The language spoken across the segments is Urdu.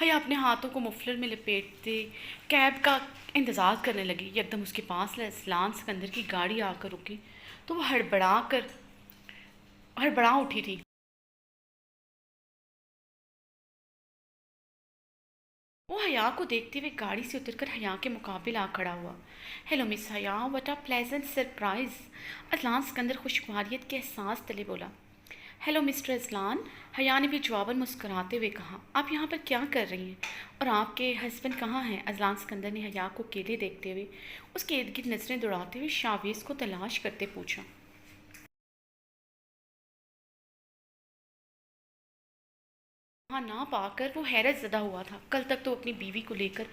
حیا اپنے ہاتھوں کو مفلر میں لپیٹتے کیب کا انتظار کرنے لگی۔ یکدم اس کے پاس اسلان سکندر کی گاڑی آ کر رکی تو وہ ہڑبڑا اٹھی تھی۔ وہ حیا کو دیکھتے ہوئے گاڑی سے اتر کر حیا کے مقابل آ کھڑا ہوا۔ Hello miss Haya, what a pleasant surprise! Azlan Sikandar خوشگواریت کے احساس تلے بولا۔ ہیلو مسٹر اذلان، حیا نے بھی جواباً مسکراتے ہوئے کہا۔ آپ یہاں پر کیا کر رہی ہیں اور آپ کے ہسبینڈ کہاں ہیں؟ اذلان سکندر نے حیا کو اکیلے دیکھتے ہوئے اس کے ارد گرد نظریں دوڑاتے ہوئے شاویز کو تلاش کرتے پوچھا۔ وہاں نہ پا کر وہ حیرت زدہ ہوا تھا۔ کل تک تو اپنی بیوی کو لے کر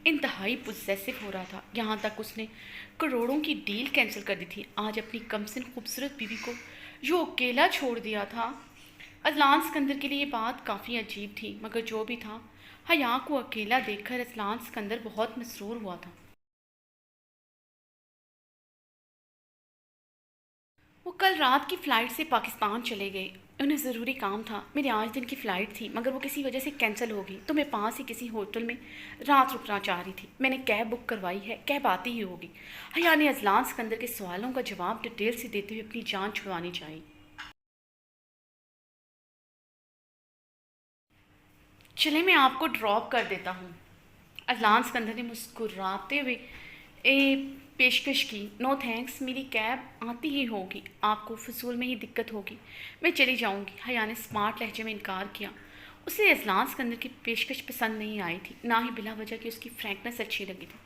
انتہائی پوزیسو ہو رہا تھا، یہاں تک اس نے کروڑوں کی ڈیل کینسل کر دی تھی۔ آج اپنی کمسن خوبصورت بیوی کو جو اکیلا چھوڑ دیا تھا۔ اذلان سکندر کے لیے یہ بات کافی عجیب تھی، مگر جو بھی تھا، حیا کو اکیلا دیکھ کر اذلان سکندر بہت مسرور ہوا تھا۔ وہ کل رات کی فلائٹ سے پاکستان چلے گئے۔ انہیں ضروری کام تھا۔ میری آج دن کی فلائٹ تھی مگر وہ کسی وجہ سے کینسل ہو گئی، تو میں پاس ہی کسی ہوٹل میں رات رکنا چاہ رہی تھی۔ میں نے کیب بک کروائی ہے، کیب آتی ہی ہوگی۔ حیا نے اذلان سکندر کے سوالوں کا جواب ڈیٹیل سے دیتے ہوئے اپنی جان چھڑوانی چاہی۔ چلے میں آپ کو ڈراپ کر دیتا ہوں۔ اذلان سکندر نے مسکراتے ہوئے پیشکش کی۔ نو تھینکس، میری کیب آتی ہی ہوگی، آپ کو فضول میں ہی دقت ہوگی، میں چلی جاؤں گی۔ حیا نے اسمارٹ لہجے میں انکار کیا۔ اسے اذلان سکندر کی پیشکش پسند نہیں آئی تھی، نہ ہی بلا وجہ کی اس کی فرینکنس اچھی لگی تھی۔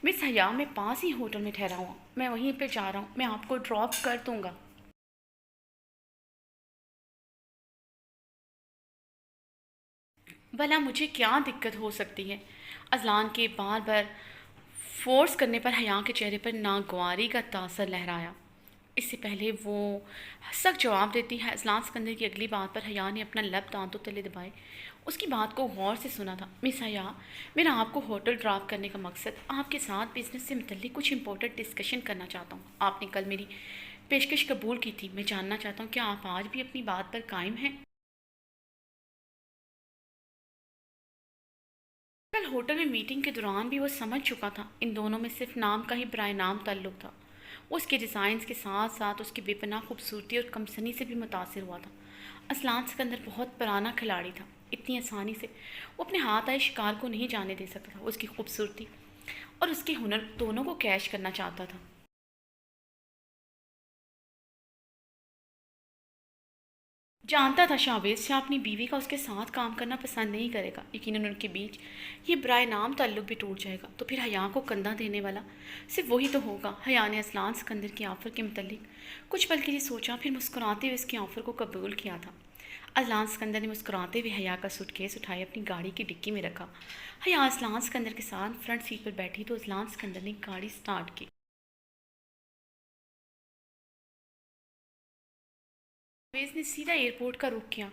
مس حیا، میں پاس ہی ہوٹل میں ٹھہرا ہوا، میں وہیں پہ جا رہا ہوں، میں آپ کو ڈراپ کر دوں گا۔ بھلا مجھے کیا دقت ہو سکتی ہے؟ اذلان کے بار بار فورس کرنے پر حیا کے چہرے پر ناگواری کا تاثر لہرایا۔ اس سے پہلے وہ سخت جواب دیتی ہے، اذلان سکندر کی اگلی بات پر حیا نے اپنا لب دانتوں تلے دبائے اس کی بات کو غور سے سنا تھا۔ مس حیا، میرا آپ کو ہوٹل ڈراپ کرنے کا مقصد آپ کے ساتھ بزنس سے متعلق کچھ امپورٹنٹ ڈسکشن کرنا چاہتا ہوں۔ آپ نے کل میری پیشکش قبول کی تھی، میں جاننا چاہتا ہوں کیا آپ آج بھی اپنی بات پر قائم ہیں؟ کل ہوٹل میں میٹنگ کے دوران بھی وہ سمجھ چکا تھا، ان دونوں میں صرف نام کا ہی برائے نام تعلق تھا۔ وہ اس کے ڈیزائنز کے ساتھ ساتھ اس کی بے پناہ خوبصورتی اور کمسنی سے بھی متاثر ہوا تھا۔ اذلان سکندر بہت پرانا کھلاڑی تھا، اتنی آسانی سے وہ اپنے ہاتھ آئے شکار کو نہیں جانے دے سکتا تھا۔ وہ اس کی خوبصورتی اور اس کے ہنر دونوں کو کیش کرنا چاہتا تھا۔ جانتا تھا شاویز شاہ اپنی بیوی کا اس کے ساتھ کام کرنا پسند نہیں کرے گا، یقیناً ان کے بیچ یہ برائے نام تعلق بھی ٹوٹ جائے گا، تو پھر حیا کو کندھا دینے والا صرف وہی تو ہوگا۔ حیا نے اذلان سکندر کی آفر کے متعلق کچھ پل کے لیے سوچا، پھر مسکراتے ہوئے اس کی آفر کو قبول کیا تھا۔ اذلان سکندر نے مسکراتے ہوئے حیا کا سوٹ کیس اٹھائے اپنی گاڑی کی ڈکی میں رکھا۔ حیا اذلان سکندر کے ساتھ فرنٹ سیٹ پر بیٹھی تو اذلان سکندر نے گاڑی سٹارٹ کی۔ شاویز نے سیدھا ایئرپورٹ کا رخ کیا۔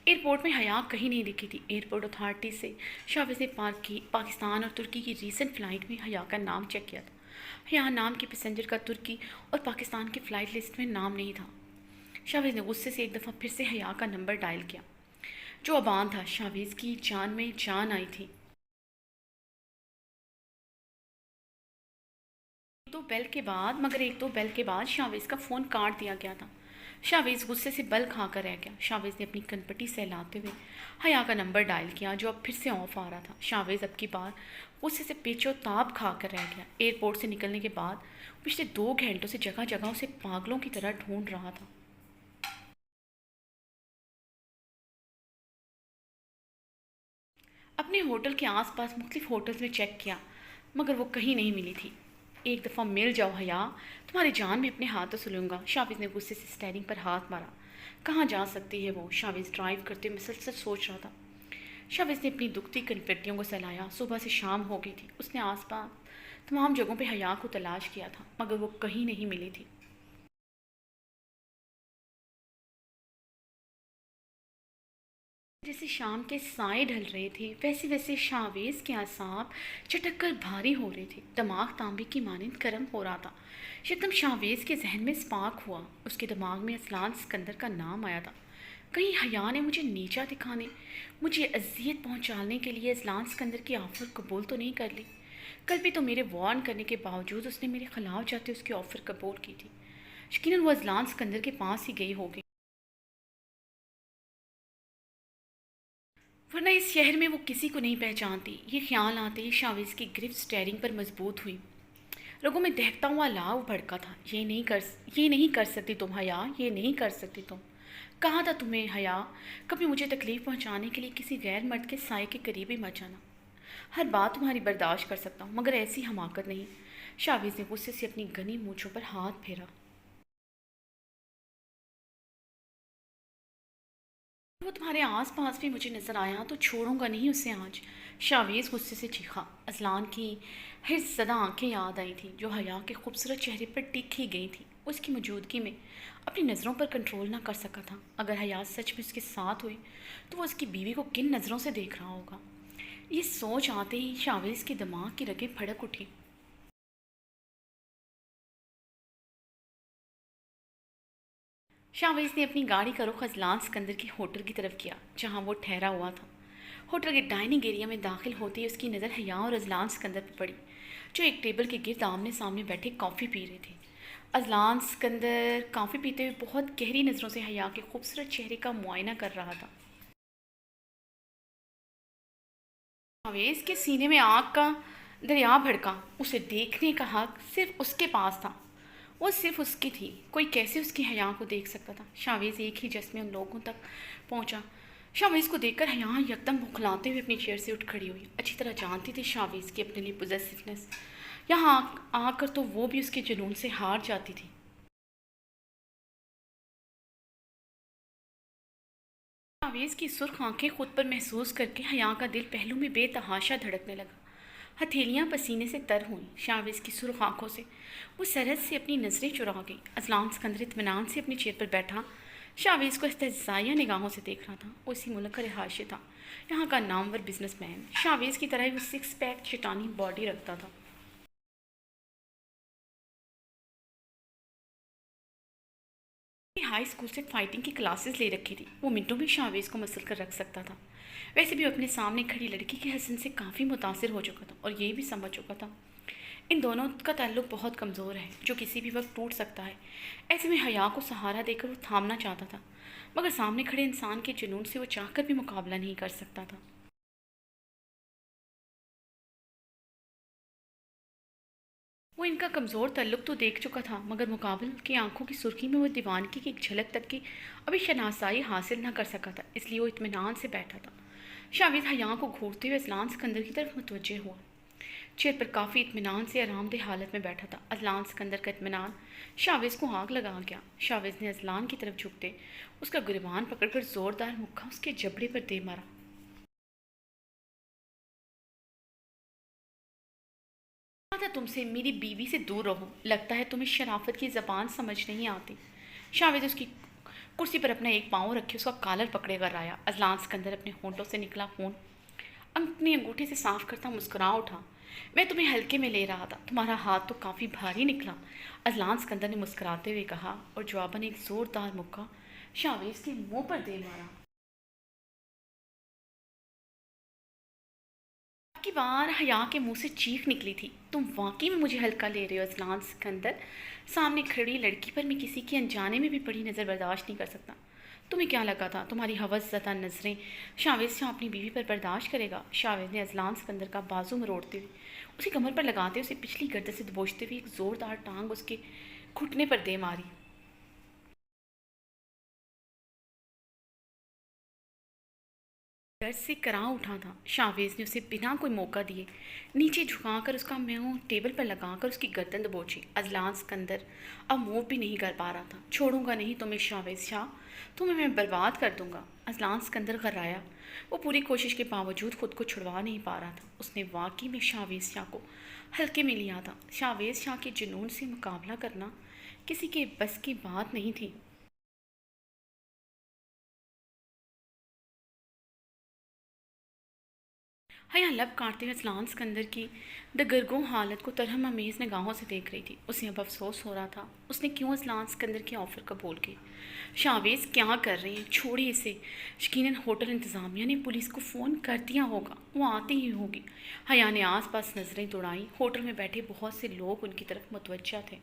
ایئرپورٹ میں حیا کہیں نہیں دکھی تھی۔ ایئرپورٹ اتھارٹی سے شاویز نے پاکستان اور ترکی کی ریسنٹ فلائٹ میں حیا کا نام چیک کیا تھا۔ حیا نام کے پیسنجر کا ترکی اور پاکستان کی فلائٹ لسٹ میں نام نہیں تھا۔ شاویز نے غصے سے ایک دفعہ پھر سے حیا کا نمبر ڈائل کیا، جو ابان تھا۔ شاویز کی جان میں جان آئی تھی۔ ایک دو بیل کے بعد شاویز کا فون کاٹ دیا گیا تھا۔ شاویز غصے سے بل کھا کر رہ گیا۔ شاویز نے اپنی کنپٹی سہلاتے ہوئے حیا کا نمبر ڈائل کیا، جو اب پھر سے آف آ رہا تھا۔ شاویز اب کی بار غصے سے پیچو تاب کھا کر رہ گیا۔ ایئرپورٹ سے نکلنے کے بعد پچھلے 2 گھنٹوں سے جگہ جگہ اسے پاگلوں کی طرح ڈھونڈ رہا تھا۔ اپنے ہوٹل کے آس پاس مختلف ہوٹلز میں چیک کیا، مگر وہ کہیں نہیں ملی تھی۔ ایک دفعہ مل جاؤ حیا، تمہاری جان بھی اپنے ہاتھوں سے لوں گا۔ شاویز نے غصے سے اسٹیئرنگ پر ہاتھ مارا۔ کہاں جا سکتی ہے وہ؟ شاویز ڈرائیو کرتے ہوئے مسلسل سوچ رہا تھا۔ شاویز نے اپنی دکھتی کنپٹیوں کو سہلایا۔ صبح سے شام ہو گئی تھی۔ اس نے آس پاس تمام جگہوں پہ حیا کو تلاش کیا تھا، مگر وہ کہیں نہیں ملی تھی۔ جیسے شام کے سائے ڈھل رہے تھے، ویسے ویسے شاویز کے اعصاب چٹک کر بھاری ہو رہے تھے، دماغ تانبے کی مانند گرم ہو رہا تھا۔ یکدم شاویز کے ذہن میں اسپارک ہوا، اس کے دماغ میں اذلان سکندر کا نام آیا تھا۔ کہیں حیا نے مجھے نیچا دکھانے، مجھے اذیت پہنچانے کے لیے اذلان سکندر کی آفر قبول تو نہیں کر لی؟ کل بھی تو میرے وارن کرنے کے باوجود اس نے میرے خلاف جاتے اس کی آفر قبول کی تھی۔ یقیناً وہ اذلان سکندر کے پاس ہی گئی ہوگی، ورنہ اس شہر میں وہ کسی کو نہیں پہچانتی۔ یہ خیال آتے ہی شاویز کی گرفت اسٹیئرنگ پر مضبوط ہوئی، رگوں میں دہتا ہوا لاؤ بھڑکا تھا۔ یہ نہیں کر سکتی تم حیا، یہ نہیں کر سکتی تم۔ کہا تھا تمہیں حیا، کبھی مجھے تکلیف پہنچانے کے لیے کسی غیر مرد کے سائے کے قریب ہی مت جانا۔ ہر بات تمہاری برداشت کر سکتا ہوں مگر ایسی حماقت نہیں۔ شاویز نے غصے سے اپنی گھنی مونچھوں پر ہاتھ پھیرا۔ وہ تمہارے آس پاس بھی مجھے نظر آیا تو چھوڑوں گا نہیں اسے آج۔ شاویز غصے سے چیخا۔ اذلان کی حرص زدہ آنکھیں یاد آئی تھیں جو حیا کے خوبصورت چہرے پر ٹک ہی گئی تھیں۔ اس کی موجودگی میں اپنی نظروں پر کنٹرول نہ کر سکا تھا۔ اگر حیا سچ میں اس کے ساتھ ہوئی تو وہ اس کی بیوی کو کن نظروں سے دیکھ رہا ہوگا؟ یہ سوچ آتے ہی شاویز کے دماغ کی رگیں پھڑک اٹھی۔ شاویز نے اپنی گاڑی کا رخ اذلان سکندر کی ہوٹل کی طرف کیا جہاں وہ ٹھہرا ہوا تھا۔ ہوٹل کے ڈائننگ ایریا میں داخل ہوتے ہی اس کی نظر حیا اور اذلان سکندر پر پڑی جو ایک ٹیبل کے گرد آمنے سامنے بیٹھے کافی پی رہے تھے۔ اذلان سکندر کافی پیتے ہوئے بہت گہری نظروں سے حیا کے خوبصورت چہرے کا معائنہ کر رہا تھا۔ شاویز کے سینے میں آگ کا دریا بھڑکا۔ اسے دیکھنے کا حق صرف اس کے پاس تھا، وہ صرف اس کی تھی۔ کوئی کیسے اس کی حیا کو دیکھ سکتا تھا؟ شاویز ایک ہی جس میں ان لوگوں تک پہنچا۔ شاویز کو دیکھ کر حیا یکدم بھکلاتے ہوئے اپنی چیئر سے اٹھ کھڑی ہوئی۔ اچھی طرح جانتی تھی شاویز کی اپنے لیے پوزیسونیس، یہاں آ کر تو وہ بھی اس کے جنون سے ہار جاتی تھی۔ شاویز کی سرخ آنکھیں خود پر محسوس کر کے حیا کا دل پہلو میں بے تحاشا دھڑکنے لگا۔ ہتھیلیاں پسینے سے تر ہوئیں شاویز کی سرخ آنکھوں سے۔ وہ سرحد سے اپنی نظریں چرا گئی۔ اذلان سکندر اطمینان سے اپنی چیئر پر بیٹھا شاویز کو استہزائیہ نگاہوں سے دیکھ رہا تھا۔ وہ اسی ملک کا رہائشی تھا، یہاں کا نامور بزنس مین۔ شاویز کی طرح ہی وہ سکس پیک چٹانی باڈی رکھتا تھا۔ ہائی اسکول سے فائٹنگ کی کلاسز لے رکھی تھی، وہ منٹوں میں شاویز کو مسل کر رکھ سکتا تھا۔ ویسے بھی وہ اپنے سامنے کھڑی لڑکی کے حسن سے کافی متاثر ہو چکا تھا اور یہ بھی سمجھ چکا تھا ان دونوں کا تعلق بہت کمزور ہے جو کسی بھی وقت ٹوٹ سکتا ہے۔ ایسے میں حیا کو سہارا دے کر وہ تھامنا چاہتا تھا مگر سامنے کھڑے انسان کے جنون سے وہ چاہ کر بھی مقابلہ نہیں کر سکتا تھا۔ وہ ان کا کمزور تعلق تو دیکھ چکا تھا مگر مقابل کی آنکھوں کی سرخی میں وہ دیوانگی کی ایک جھلک تک کی ابھی شناسائی حاصل نہ کر سکا تھا، اس لیے وہ اطمینان سے بیٹھا تھا۔ شاویز حیا کو گھورتے ہوئے اذلان سکندر کی طرف متوجہ ہوا۔ چیئر پر کافی اطمینان سے آرام دہ حالت میں بیٹھا تھا۔ اذلان سکندر کا اطمینان شاویز کو آگ لگا گیا۔ شاویز نے اذلان کی طرف جھکتے اس کا گریبان پکڑ کر زوردار مکہ اس کے جبڑے پر دے مارا۔ کہا تھا تم سے میری بیوی سے دور رہو، لگتا ہے تمہیں شرافت کی زبان سمجھ نہیں آتی۔ شاویز اس کی کرسی پر اپنا ایک پاؤں رکھے اس کا کالر پکڑے کر آیا۔ اذلان سکندر اپنے ہونٹوں سے نکلا خون اپنی انگوٹھی سے صاف کرتا مسکرا اٹھا۔ میں تمہیں ہلکے میں لے رہا تھا، تمہارا ہاتھ تو کافی بھاری نکلا۔ اذلان سکندر نے مسکراتے ہوئے کہا اور جواباً ایک زوردار مکہ شاویز کے منہ پر دے مارا۔ اب کی بار حیا کے منہ سے چیخ نکلی تھی، تم واقعی میں مجھے ہلکا لے رہے ہو اذلان سکندر؟ سامنے کھڑی لڑکی پر میں کسی کے انجانے میں بھی پڑی نظر برداشت نہیں کر سکتا۔ تمہیں کیا لگا تھا تمہاری ہوس زدہ نظریں شاویز سے اپنی بیوی پر برداشت کرے گا؟ شاویز نے اذلان سکندر کا بازو مروڑتے ہوئے اسے کمر پر لگاتے اسے پچھلی گردن سے دبوچتے ہوئے ایک زوردار ٹانگ اس کے گھٹنے پر دے ماری۔ ڈر سے کراں اٹھا تھا۔ شاویز نے اسے بنا کوئی موقع دیے نیچے جھکا کر اس کا منہ ٹیبل پر لگا کر اس کی گردن دبوچی۔ اذلان سکندر اب موو بھی نہیں کر پا رہا تھا۔ چھوڑوں گا نہیں تمہیں شاویز شاہ، تمہیں میں برباد کر دوں گا۔ اذلان سکندر غرایا، وہ پوری کوشش کے باوجود خود کو چھڑوا نہیں پا رہا تھا۔ اس نے واقعی میں شاویز شاہ کو ہلکے میں لیا تھا۔ شاویز شاہ کے جنون سے مقابلہ کرنا کسی کے بس کی بات نہیں تھی۔ حیا لب کاٹتے ہوئے اسلان سکندر کی دگرگوں حالت کو ترہم امیز نگاہوں سے دیکھ رہی تھی۔ اسے اب افسوس ہو رہا تھا اس نے کیوں اسلان سکندر کے آفر قبول کی۔ شاویز کیا کر رہی ہیں، چھوڑی اسے۔ یقیناً ہوٹل انتظامیہ نے پولیس کو فون کر دیا ہوگا، وہ آتی ہی ہوگی۔ حیا نے آس پاس نظریں دوڑائیں۔ ہوٹل میں بیٹھے بہت سے لوگ ان کی طرف متوجہ تھے۔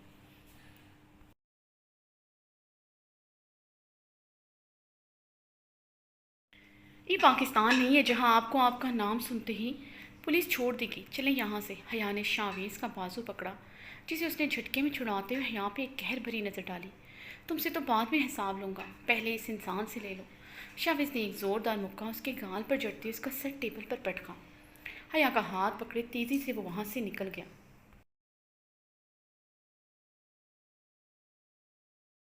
یہ پاکستان نہیں ہے جہاں آپ کو آپ کا نام سنتے ہی پولیس چھوڑ دے گی، چلیں یہاں سے۔ حیا نے شاویز کا بازو پکڑا جسے اس نے جھٹکے میں چھڑاتے ہوئے حیا پہ ایک قہر بھری نظر ڈالی۔ تم سے تو بعد میں حساب لوں گا، پہلے اس انسان سے لے لو۔ شاویز نے ایک زوردار مکہ اس کے گال پر جڑتے اس کا سر ٹیبل پر پٹکا۔ حیا کا ہاتھ پکڑے تیزی سے وہ وہاں سے نکل گیا۔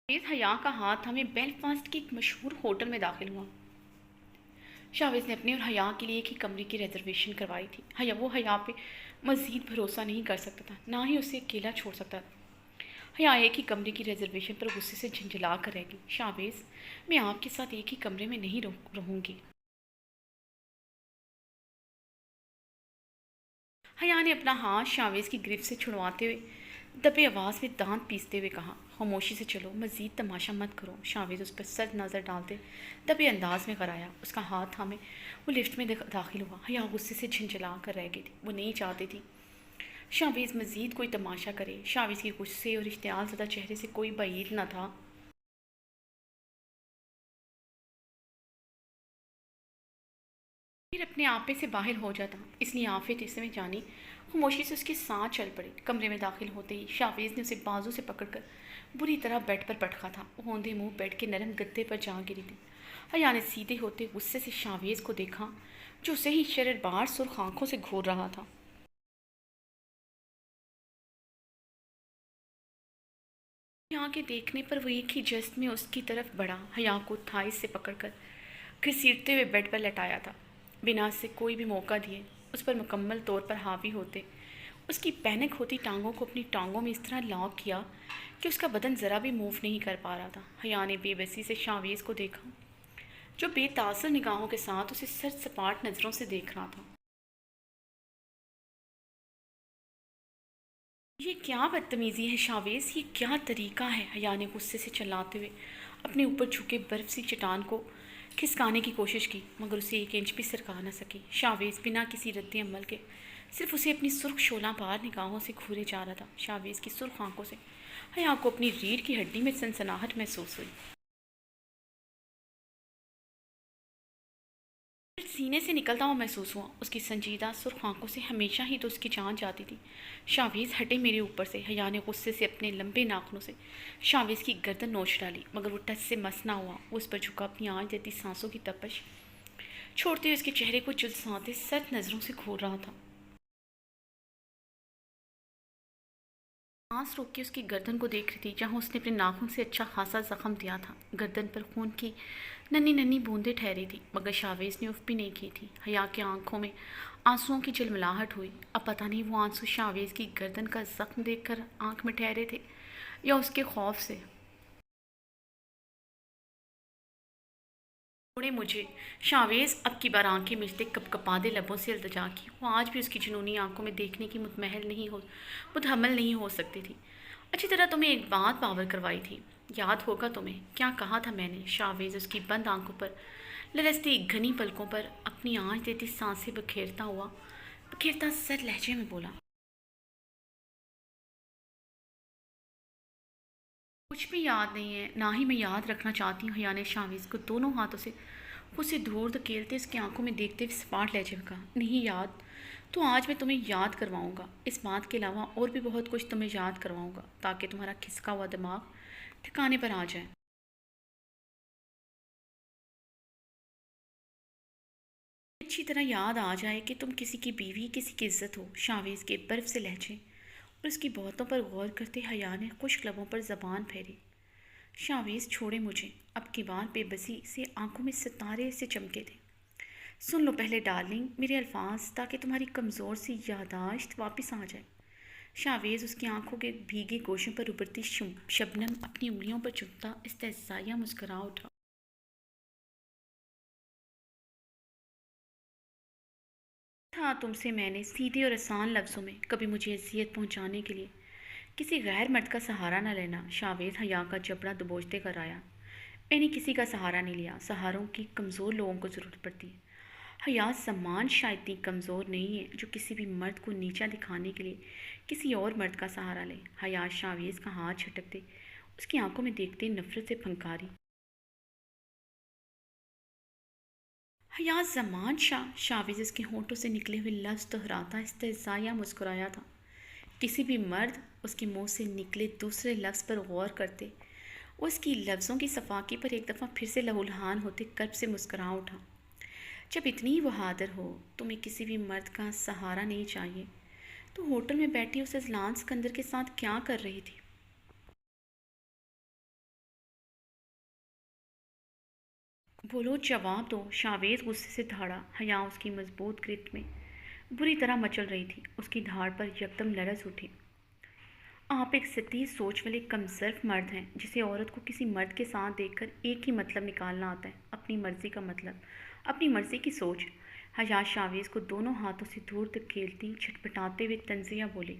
شاویز حیا کا ہاتھ ہمیں بیلفاسٹ کے ایک مشہور ہوٹل میں داخل ہوا۔ شاویز نے اپنے اور حیا کے لیے ایک ہی کمرے کی ریزرویشن کروائی تھی۔ حیا پہ مزید بھروسہ نہیں کر سکتا تھا، نہ ہی اسے اکیلا چھوڑ سکتا تھا۔ حیا ایک ہی کمرے کی ریزرویشن پر غصے سے جھنجھلا کر رہ گئی۔ شاویز، میں آپ کے ساتھ ایک ہی کمرے میں نہیں رہوں گی۔ حیا نے اپنا ہاتھ شاویز کی گرفت سے چھڑواتے ہوئے دبے آواز میں دانت پیستے ہوئے کہا، خاموشی سے چلو، مزید تماشا مت کرو۔ شاویز اس پر سرد نظر ڈالتے دبے انداز میں غرایا۔ اس کا ہاتھ تھامے وہ لفٹ میں داخل ہوا۔ حیا غصے سے جھنجھلا کر رہ گئی تھی، وہ نہیں چاہتی تھی شاویز مزید کوئی تماشا کرے۔ شاویز کے غصے اور اشتعال زدہ چہرے سے کوئی بعید نہ تھا۔ پھر اپنے آپے سے باہر ہو جاتا، اس لیے آفت اس میں جانی خاموشی سے اس کے ساتھ چل پڑی۔ کمرے میں داخل ہوتے ہی شاویز نے اسے بازو سے پکڑ کر بری طرح بیڈ پر پٹکا تھا۔ وہ اوندھے منہ بیڈ کے نرم گدے پر جا گری تھی۔ حیا نے سیدھے ہوتے غصے سے شاویز کو دیکھا جو اسے ہی شرر بار سرخ آنکھوں سے گھور رہا تھا۔ حیا کے دیکھنے پر وہ ایک ہی جست میں اس کی طرف بڑھا، حیا کو تھائس سے پکڑ کر گھسیٹتے ہوئے بیڈ پر لٹایا تھا، بنا اسے کوئی بھی موقع دیے اس پر مکمل طور پر حاوی ہوتے۔ اس کی پینک ہوتی ٹانگوں کو اپنی ٹانگوں میں اس طرح لاک کیا کہ اس کا بدن ذرا بھی موو نہیں کر پا رہا تھا۔ حیا نے بے بسی سے شاویز کو دیکھا جو بے تاثر نگاہوں کے ساتھ اسے سرد سپاٹ نظروں سے دیکھ رہا تھا۔ یہ کیا بدتمیزی ہے شاویز، یہ کیا طریقہ ہے؟ حیا نے غصے سے چلاتے ہوئے اپنے اوپر جھکے برف سی چٹان کو کھسکانے کی کوشش کی، مگر اسے ایک انچ بھی سرکا نہ سکی۔ شاویز بنا کسی رد عمل کے صرف اسے اپنی سرخ شعلہ بار نگاہوں سے گھورے جا رہا تھا۔ شاویز کی سرخ آنکھوں سے حیا کو اپنی ریڑھ کی ہڈی میں سنسناہٹ محسوس ہوئی۔ سینے سے نکلتا ہوا محسوس ہوا۔ اس کی سنجیدہ سرخ آنکھوں سے ہمیشہ ہی تو اس کی جان جاتی تھی۔ شاویز ہٹے میرے اوپر سے۔ حیا نے غصے سے اپنے لمبے ناخنوں سے شاویز کی گردن نوچ ڈالی، مگر وہ ٹچ سے مس نہ ہوا۔ وہ اس پر جھکا اپنی آنچ دیتی سانسوں کی تپش چھوڑتے ہوئے اس کے چہرے کو جلساتے سرد نظروں سے گھور رہا تھا۔ سانس روک کے اس کی گردن کو دیکھ رہی تھی جہاں اس نے اپنے ناخن سے اچھا خاصا زخم دیا تھا۔ گردن پر خون کی ننھی ننھی بوندیں ٹھہری تھی، مگر شاویز نے اف بھی نہیں کی تھی۔ حیا کی آنکھوں میں آنسوؤں کی جلملاہٹ ہوئی۔ اب پتہ نہیں وہ آنسو شاویز کی گردن کا زخم دیکھ کر آنکھ میں ٹھہرے تھے یا اس کے خوف سے۔ چھوڑے مجھے شاویز، اب کی بار آنکھیں ملتے کپ کپادے لبوں سے التجا کی۔ وہ آج بھی اس کی جنونی آنکھوں میں دیکھنے کی متحمل نہیں ہو سکتی تھی۔ اچھی طرح تمہیں ایک بات باور کروائی تھی، یاد ہوگا تمہیں کیا کہا تھا میں نے؟ شاویز اس کی بند آنکھوں پر لرزتی گھنی پلکوں پر اپنی آنچ دیتی سانسیں بکھیرتا سر لہجے میں بولا۔ کچھ بھی یاد نہیں ہے، نہ ہی میں یاد رکھنا چاہتی ہوں۔ حیا نے شاویز کو دونوں ہاتھوں سے اسے دھور دھکیلتے اس کی آنکھوں میں دیکھتے ہوئے سپاٹ لہجے میں کہا، نہیں یاد تو آج میں تمہیں یاد کرواؤں گا۔ اس بات کے علاوہ اور بھی بہت کچھ تمہیں یاد کرواؤں گا تاکہ تمہارا کھسکا ہوا دماغ ٹھکانے پر آ جائے۔ اچھی طرح یاد آ جائے کہ تم کسی کی بیوی، کسی کی عزت ہو۔ شاویز کے برف سے لہجے اور اس کی باتوں پر غور کرتے حیا نے خشک لبوں پر زبان پھیری۔ شاویز، چھوڑے مجھے۔ اب کی بار بے بسی سے آنکھوں میں ستارے سے چمکے تھے۔ سن لو پہلے ڈارلنگ میرے الفاظ، تاکہ تمہاری کمزور سی یادداشت واپس آ جائے۔ شاویز اس کی آنکھوں کے بھیگے گوشوں پر ابھرتی شبنم اپنی انگلیوں پر چمتا استہزائیہ مسکرا اٹھا۔ کہا تم سے میں نے سیدھے اور آسان لفظوں میں، کبھی مجھے اذیت پہنچانے کے لیے کسی غیر مرد کا سہارا نہ لینا۔ شاویز حیا کا جبڑا دبوچتے کر آیا۔ میں نے کسی کا سہارا نہیں لیا، سہاروں کی کمزور لوگوں کو ضرورت پڑتی ہے۔ حیا زمان شاید اتنی کمزور نہیں ہے جو کسی بھی مرد کو نیچا دکھانے کے لیے کسی اور مرد کا سہارا لے۔ حیا شاویز کا ہاتھ جھٹکتے اس کی آنکھوں میں دیکھتے نفرت سے پھنکاری۔ حیا زمان شاویز اس کے ہونٹوں سے نکلے ہوئے لفظ دہراتا استہزائیہ مسکرایا تھا۔ کسی بھی مرد اس کے منہ سے نکلے دوسرے لفظ پر غور کرتے، وہ اس کی لفظوں کی صفاقی پر ایک دفعہ پھر سے لہولہان ہوتے کرب سے مسکرا اٹھا۔ جب اتنی بہادر ہو، تمہیں کسی بھی مرد کا سہارا نہیں چاہیے، تو ہوٹل میں بیٹھی اس اذلان سکندر کے ساتھ کیا کر رہی تھی؟ بولو، جواب دو، شاویز غصے سے دھاڑا۔ حیا اس کی مضبوط گرفت میں بری طرح مچل رہی تھی، اس کی دھاڑ پر یکدم لرز اٹھی۔ آپ ایک سطحی سوچ والے کمصرف مرد ہیں جسے عورت کو کسی مرد کے ساتھ دیکھ کر ایک ہی مطلب نکالنا آتا ہے، اپنی مرضی کا مطلب، اپنی مرضی کی سوچ۔ حیا شاویز کو دونوں ہاتھوں سے دور دھکیلتی چھٹپٹاتے ہوئے طنزیہ بولی۔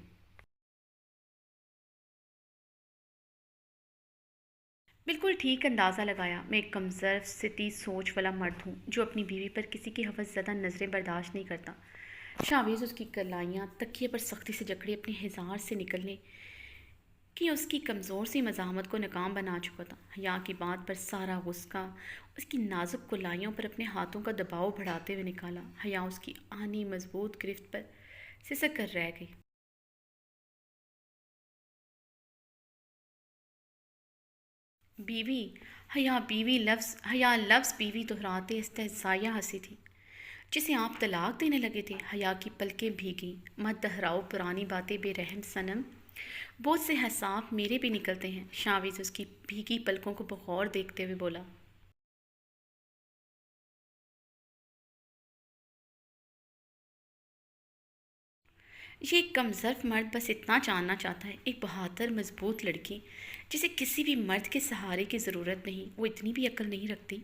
بالکل ٹھیک اندازہ لگایا، میں ایک کمزرف سطحی سوچ والا مرد ہوں جو اپنی بیوی پر کسی کی حوث زدہ نظریں برداشت نہیں کرتا۔ شاویز اس کی کلائیاں تکیے پر سختی سے جکڑے اپنے ہزار سے نکلنے کہ اس کی کمزور سی مزاحمت کو ناکام بنا چکا تھا۔ حیا کی بات پر سارا غصہ اس کی نازک کلائیوں پر اپنے ہاتھوں کا دباؤ بڑھاتے ہوئے نکالا۔ حیا اس کی آہنی مضبوط گرفت پر سسک کر رہ گئی۔ بیوی! حیا لفظ بیوی دہراتے استہزائیہ ہنسی تھی۔ جسے آپ طلاق دینے لگے تھے؟ حیا کی پلکیں بھیگی۔ مت دہراؤ پرانی باتیں بے رحم صنم، بہت سے حساب میرے بھی نکلتے ہیں۔ شاویز اس کی بھیگی پلکوں کو بغور دیکھتے ہوئے بولا۔ یہ ایک کمزرف مرد بس اتنا جاننا چاہتا ہے، ایک بہادر مضبوط لڑکی جسے کسی بھی مرد کے سہارے کی ضرورت نہیں، وہ اتنی بھی عقل نہیں رکھتی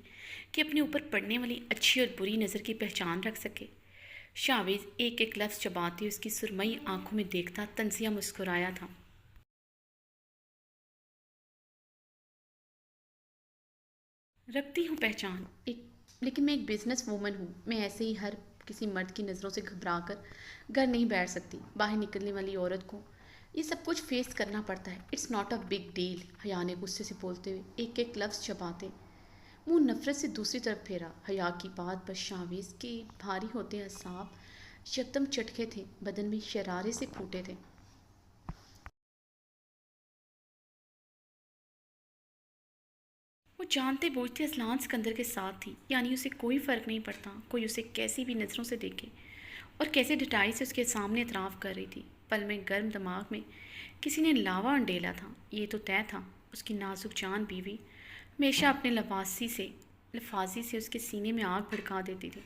کہ اپنے اوپر پڑنے والی اچھی اور بری نظر کی پہچان رکھ سکے۔ شاویز ایک ایک لفظ چباتے اس کی سرمئی آنکھوں میں دیکھتا طنزیہ مسکرایا تھا۔ رکھتی ہوں پہچان، لیکن میں ایک بزنس وومن ہوں، میں ایسے ہی ہر کسی مرد کی نظروں سے گھبرا کر گھر نہیں بیٹھ سکتی۔ باہر نکلنے والی عورت کو یہ سب کچھ فیس کرنا پڑتا ہے۔ It's not a big deal. Haya نے غصے سے بولتے ہوئے ایک ایک لفظ چباتے منہ نفرت سے دوسری طرف پھیرا۔ حیا کی بات پر شاویز کے بھاری ہوتے اعصاب یکدم چٹکے تھے، بدن میں شرارے سے پھوٹے تھے۔ وہ جانتے بوجھتے اذلان سکندر کے ساتھ تھی، یعنی اسے کوئی فرق نہیں پڑتا کوئی اسے کیسی بھی نظروں سے دیکھے، اور کیسے ڈٹائی سے اس کے سامنے اعتراف کر رہی تھی۔ پل میں گرم دماغ میں کسی نے لاوا انڈیلا تھا۔ یہ تو طے تھا، اس کی نازک جان بیوی ہمیشہ اپنے لفاظی سے اس کے سینے میں آگ بھڑکا دیتی تھی۔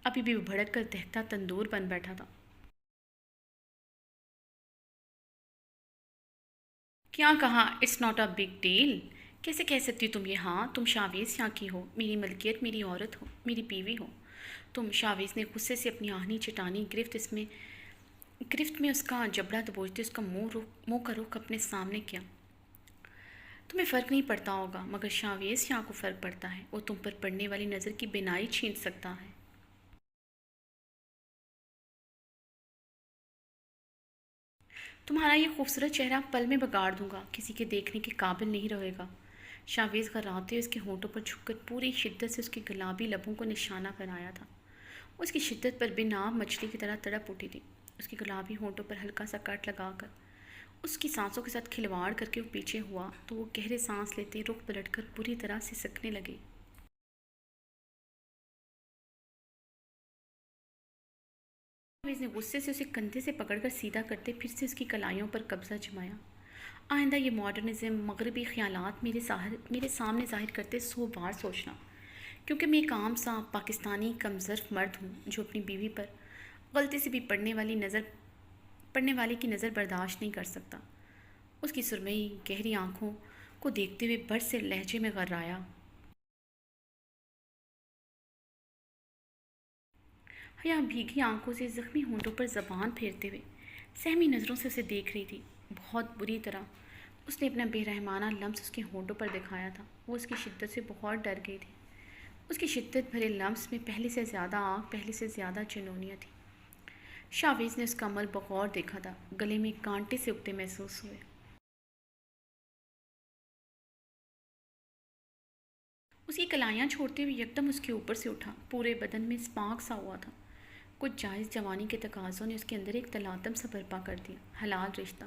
ابھی بھی وہ بھڑک کر دہتا تندور بن بیٹھا تھا۔ کیا کہا؟ It's not a big deal? کیسے کہہ سکتی ہو تم یہ؟ ہاں، تم شاویز یہاں کی ہو، میری ملکیت، میری عورت ہو، میری بیوی ہو تم۔ شاویز نے غصے سے اپنی آہنی چٹانی گرفت میں اس کا جبڑا دبوچتے اس کا منہ کا رخ اپنے سامنے کیا۔ تمہیں فرق نہیں پڑتا ہوگا، مگر شاویز یہاں کو فرق پڑتا ہے۔ وہ تم پر پڑنے والی نظر کی بینائی چھین سکتا ہے۔ تمہارا یہ خوبصورت چہرہ پل میں بگاڑ دوں گا، کسی کے دیکھنے کے قابل نہیں رہے گا۔ شاویز غراتے اس کے ہونٹوں پر جھک کر پوری شدت سے اس کے گلابی لبوں کو نشانہ بنایا تھا۔ اس کی شدت پر بے نام مچھلی کی طرح تڑپ اٹھی تھی۔ اس کے گلابی ہونٹوں پر ہلکا سا کٹ لگا کر اس کی سانسوں کے ساتھ کھلواڑ کر کے وہ پیچھے ہوا تو وہ گہرے سانس لیتے رخ پلٹ کر بری طرح سے سکنے لگے۔ شاویز نے غصے سے اسے کندھے سے پکڑ کر سیدھا کرتے پھر سے اس کی کلائیوں پر قبضہ جمایا۔ آئندہ یہ ماڈرنزم، مغربی خیالات میرے سامنے ظاہر کرتے 100 بار سوچنا، کیونکہ میں ایک عام سا پاکستانی کمظرف مرد ہوں جو اپنی بیوی پر غلطی سے بھی پڑنے والی کی نظر برداشت نہیں کر سکتا۔ اس کی سرمئی گہری آنکھوں کو دیکھتے ہوئے بر سے لہجے میں غرایا۔ حیا بھیگی آنکھوں سے زخمی ہونٹوں پر زبان پھیرتے ہوئے سہمی نظروں سے اسے دیکھ رہی تھی، بہت بری طرح۔ اس نے اپنا بے رحمانہ لمس اس کے ہونٹوں پر دکھایا تھا۔ وہ اس کی شدت سے بہت ڈر گئی تھی۔ اس کی شدت بھرے لمس میں پہلے سے زیادہ آگ، پہلے سے زیادہ جنونیت تھی۔ شاویز نے اس کا عمل بغور دیکھا تھا، گلے میں کانٹے سے اگتے محسوس ہوئے۔ اس کی کلائیاں چھوڑتے ہوئے یکدم اس کے اوپر سے اٹھا، پورے بدن میں اسپارک سا ہوا تھا۔ کچھ جائز جوانی کے تقاضوں نے اس کے اندر ایک تلاطم سا برپا کر دیا۔ حلال رشتہ،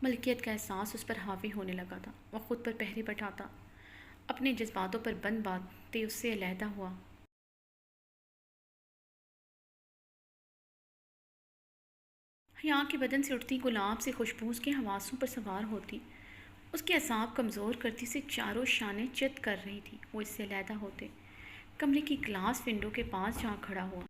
ملکیت کا احساس اس پر حاوی ہونے لگا تھا۔ وہ خود پر پہرے بٹھاتا، اپنے جذباتوں پر بند باندھتے اس سے علیحدہ ہوا۔ حیا کے بدن سے اٹھتی گلاب سے خوشبو اس کے حواسوں پر سوار ہوتی، اس کے اعصاب کمزور کرتی، سے چاروں شانیں چت کر رہی تھی۔ وہ اس سے علیحدہ ہوتے کمرے کی گلاس ونڈو کے پاس جا کھڑا ہوا۔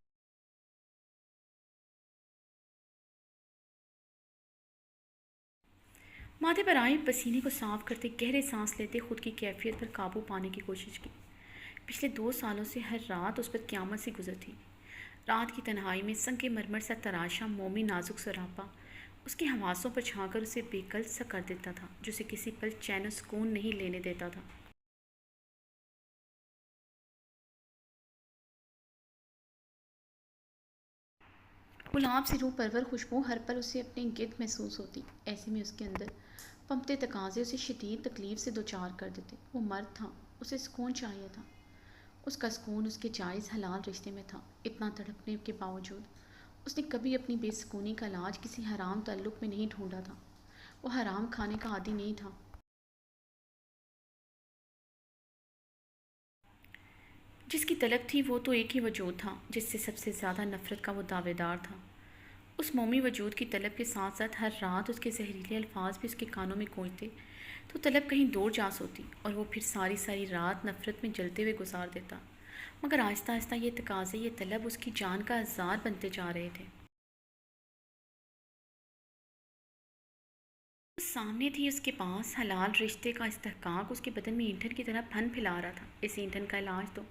ماتھے پر آئے پسینے کو صاف کرتے گہرے سانس لیتے خود کی کیفیت پر قابو پانے کی کوشش کی۔ پچھلے 2 سالوں سے ہر رات اس پر قیامت سی گزرتی۔ رات کی تنہائی میں سنگ کے مرمر سا تراشا مومی نازک سراپا اس کے حواسوں پر چھا کر اسے بے قلب سا کر دیتا تھا، جو اسے کسی پل چین و سکون نہیں لینے دیتا تھا۔ گلاب سے روح پرور خوشبو ہر پل اسے اپنے گرد محسوس ہوتی۔ ایسے میں اس کے اندر پنپتے تقاضے اسے شدید تکلیف سے دوچار کر دیتے۔ وہ مرد تھا، اسے سکون چاہیے تھا۔ اس کا سکون اس کے جائز حلال رشتے میں تھا۔ اتنا تڑپنے کے باوجود اس نے کبھی اپنی بے سکونی کا علاج کسی حرام تعلق میں نہیں ڈھونڈا تھا۔ وہ حرام کھانے کا عادی نہیں تھا۔ جس کی طلب تھی وہ تو ایک ہی وجود تھا، جس سے سب سے زیادہ نفرت کا وہ دعوے دار تھا۔ اس مومی وجود کی طلب کے ساتھ ساتھ ہر رات اس کے زہریلے الفاظ بھی اس کے کانوں میں گونجتے تو طلب کہیں دور جا سوتی، اور وہ پھر ساری ساری رات نفرت میں جلتے ہوئے گزار دیتا۔ مگر آہستہ آہستہ یہ تقاضے، یہ طلب اس کی جان کا عذار بنتے جا رہے تھے۔ وہ سامنے تھی، اس کے پاس حلال رشتے کا استحقاق اس کے بدن میں ایندھن کی طرح پھن پھیلا رہا تھا۔ اس ایندھن کا علاج تو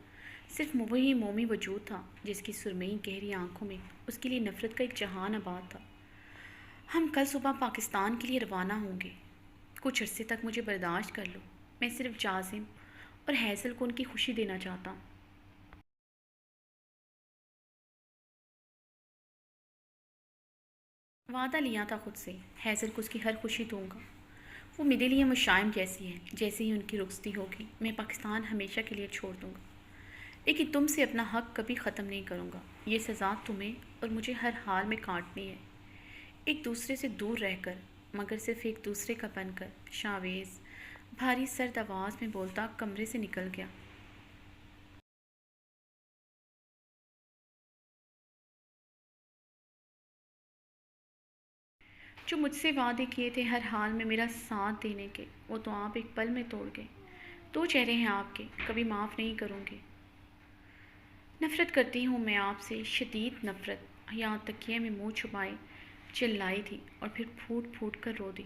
صرف وہی مومی وجود تھا جس کی سرمئی گہری آنکھوں میں اس کے لیے نفرت کا ایک جہان آباد تھا۔ ہم کل صبح پاکستان کے لیے روانہ ہوں گے۔ کچھ عرصے تک مجھے برداشت کر لو۔ میں صرف جازم اور حیزل کو ان کی خوشی دینا چاہتا ہوں۔ وعدہ لیا تھا خود سے، حیزل کو اس کی ہر خوشی دوں گا۔ وہ میرے لیے مشائم جیسی ہے۔ جیسے ہی ان کی رخصتی ہوگی میں پاکستان ہمیشہ کے لیے چھوڑ دوں گا، لیکن تم سے اپنا حق کبھی ختم نہیں کروں گا۔ یہ سزا تمہیں اور مجھے ہر حال میں کاٹنی ہے، ایک دوسرے سے دور رہ کر، مگر صرف ایک دوسرے کا بن کر۔ شاویز بھاری سرد آواز میں بولتا کمرے سے نکل گیا۔ جو مجھ سے وعدے کیے تھے ہر حال میں میرا ساتھ دینے کے، وہ تو آپ ایک پل میں توڑ گئے۔ 2 چہرے ہیں آپ کے، کبھی معاف نہیں کروں گے۔ نفرت کرتی ہوں میں آپ سے، شدید نفرت۔ حیا تکیے میں منہ چھپائے چلائی تھی اور پھر پھوٹ پھوٹ کر رو دی۔